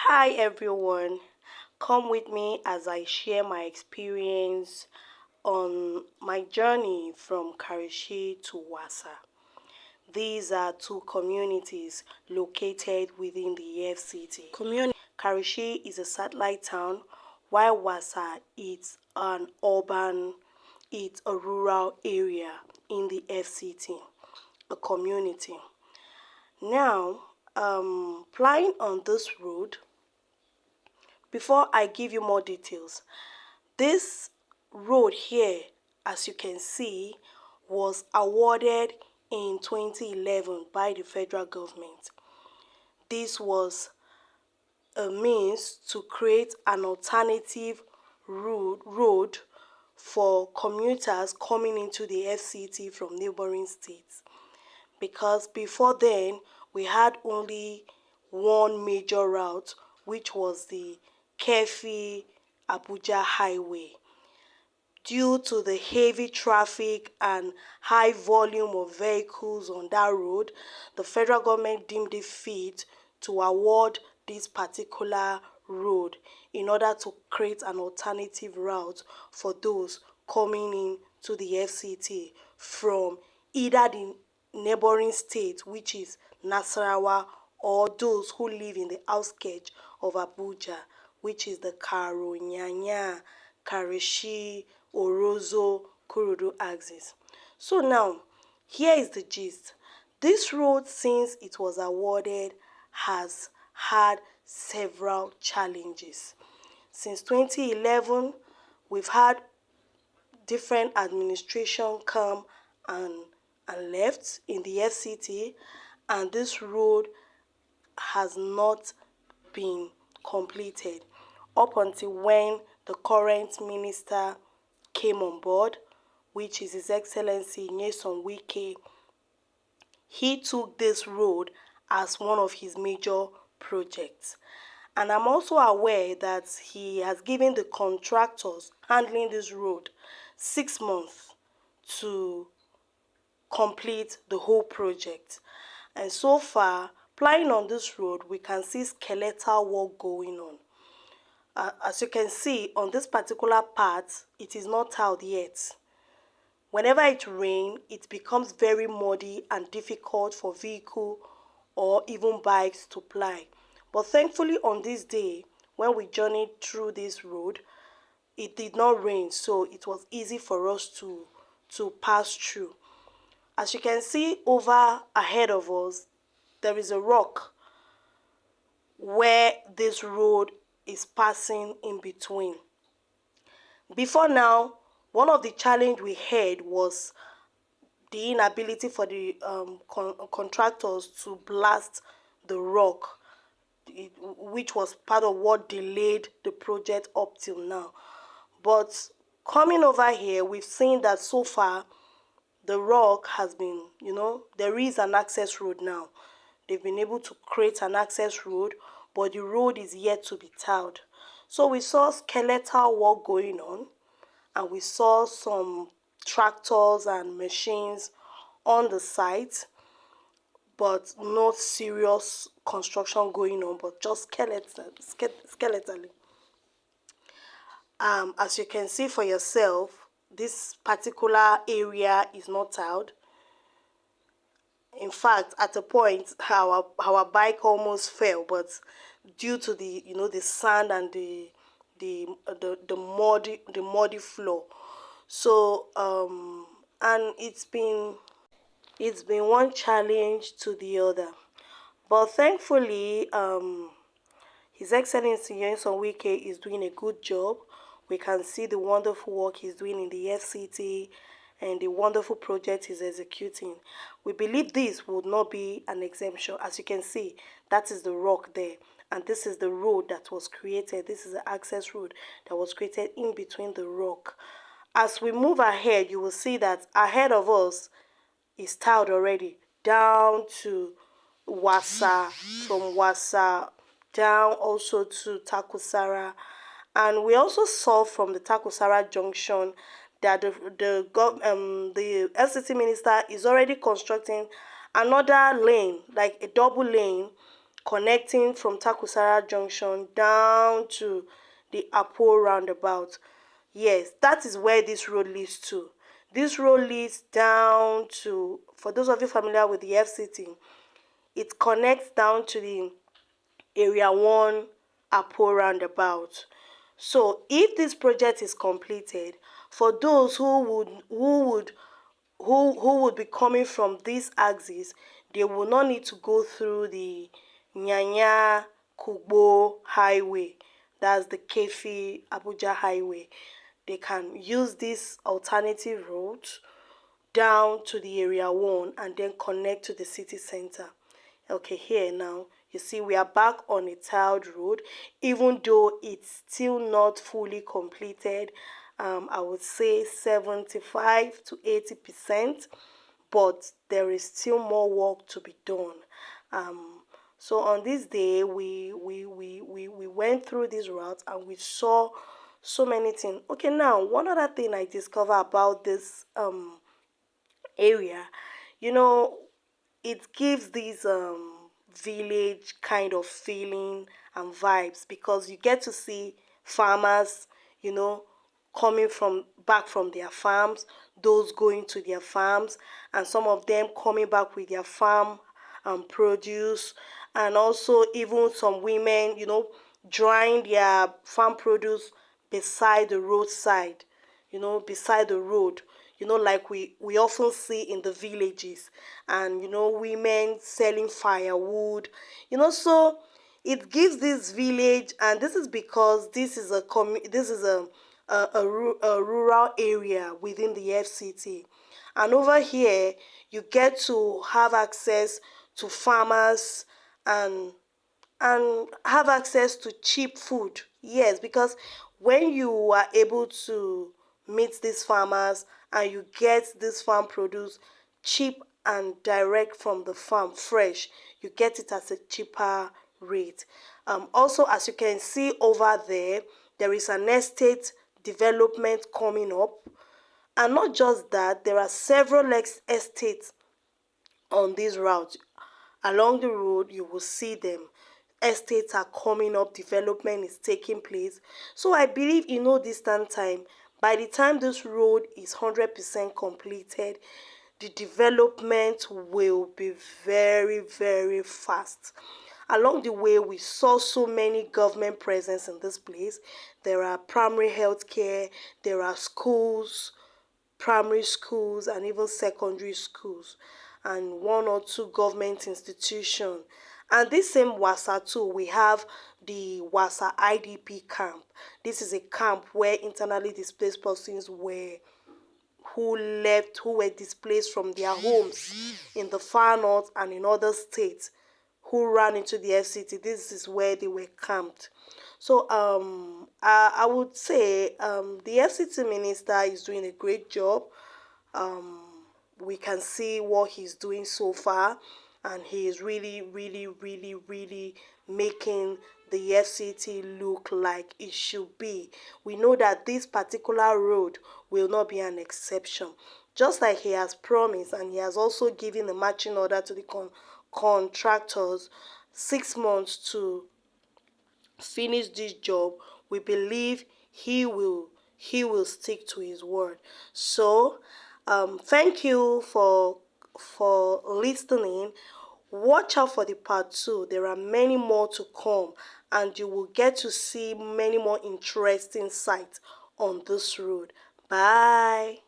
Hi everyone, come with me as I share my experience on my journey from Karishi to Wasa. These are two communities located within the FCT. Karishi is a satellite town, while Wasa is it's a rural area in the FCT, a community. Now, flying on this road, before I give you more details, this road here, as you can see, was awarded in 2011 by the federal government. This was a means to create an alternative road for commuters coming into the FCT from neighboring states. Because before then, we had only one major route, which was the Kefi Abuja Highway. Due to the heavy traffic and high volume of vehicles on that road, the federal government deemed it fit to award this particular road in order to create an alternative route for those coming in to the FCT from either the neighboring state, which is Nasarawa, or those who live in the outskirts of Abuja, which is the Karo, Nyanya, Karishi, Orozo, Kurudu axis. So now, here is the gist. This road, since it was awarded, has had several challenges. Since 2011, we've had different administration come and left in the FCT, and this road has not been completed up until when the current minister came on board, which is His Excellency Nyesom Wike. He took this road as one of his major projects. And I'm also aware that he has given the contractors handling this road 6 months to complete the whole project. And so far, flying on this road, we can see skeletal work going on. As you can see, on this particular part, it is not tiled yet. Whenever it rains, it becomes very muddy and difficult for vehicle or even bikes to ply. But thankfully on this day, when we journeyed through this road, it did not rain, so it was easy for us to pass through. As you can see over ahead of us, there is a rock where this road is passing in between. Before now, one of the challenge we had was the inability for the contractors to blast the rock, which was part of what delayed the project up till now. But coming over here, we've seen that so far the rock has been, there is an access road now. They've been able to create an access road, but the road is yet to be tiled. So we saw skeletal work going on, and we saw some tractors and machines on the site, but not serious construction going on, but just skeletally. As you can see for yourself, this particular area is not tiled. In fact, at a point, our bike almost fell, but due to the sand and the muddy floor. So and it's been one challenge to the other, but thankfully His Excellency Nyesom Wike is doing a good job. We can see the wonderful work he's doing in the FCT and the wonderful project he's executing. We believe this would not be an exemption. As you can see, that is the rock there. And this is the road that was created. This is the access road that was created in between the rock. As we move ahead, you will see that ahead of us is tiled already down to Wasa, from Wasa down also to Takusara. And we also saw from the Takusara junction that the FCT minister is already constructing another lane, like a double lane, connecting from Takusara Junction down to the Apo roundabout. Yes, that is where this road leads to. This road leads down to, for those of you familiar with the FCT, it connects down to the Area 1 Apo roundabout. So if this project is completed, for those who would be coming from this axis, they will not need to go through the Nyanya Kugbo highway. That's the Kefi Abuja highway. They can use this alternative route down to the Area 1 and then connect to the city center. Okay, here now, you see we are back on a tiled road, even though it's still not fully completed. I would say 75 to 80%, but there is still more work to be done. So on this day, we went through this route and we saw so many things. Okay, now one other thing I discovered about this area, you know, it gives this village kind of feeling and vibes, because you get to see farmers, you know, coming from back from their farms, those going to their farms, and some of them coming back with their farm produce, and also even some women, you know, drying their farm produce beside the roadside, you know, beside the road, you know, like we often see in the villages, and you know, women selling firewood, you know. So it gives this village, and this is because this is a rural area within the FCT, and over here you get to have access to farmers, and have access to cheap food. Yes, because when you are able to meet these farmers and you get this farm produce cheap and direct from the farm, fresh, you get it at a cheaper rate. Also, as you can see over there, there is an estate development coming up. And not just that, there are several estates on this route. Along the road, you will see them. Estates are coming up, development is taking place. So I believe in no distant time, by the time this road is 100% completed, the development will be very, very fast. Along the way, we saw so many government presence in this place. There are primary health care, there are schools, primary schools, and even secondary schools, and one or two government institutions. And this same Wasa too, we have the Wasa IDP camp. This is a camp where internally displaced persons who were displaced from their homes in the far north and in other states, who ran into the FCT. This is where they were camped. So I would say the FCT minister is doing a great job. We can see what he's doing so far, and he is really, really, really, really making the FCT look like it should be. We know that this particular road will not be an exception, just like he has promised, and he has also given a marching order to the contractors, 6 months to finish this job. We believe he will stick to his word. So thank you for listening. Watch out for the part 2. There are many more to come, and you will get to see many more interesting sights on this road. Bye.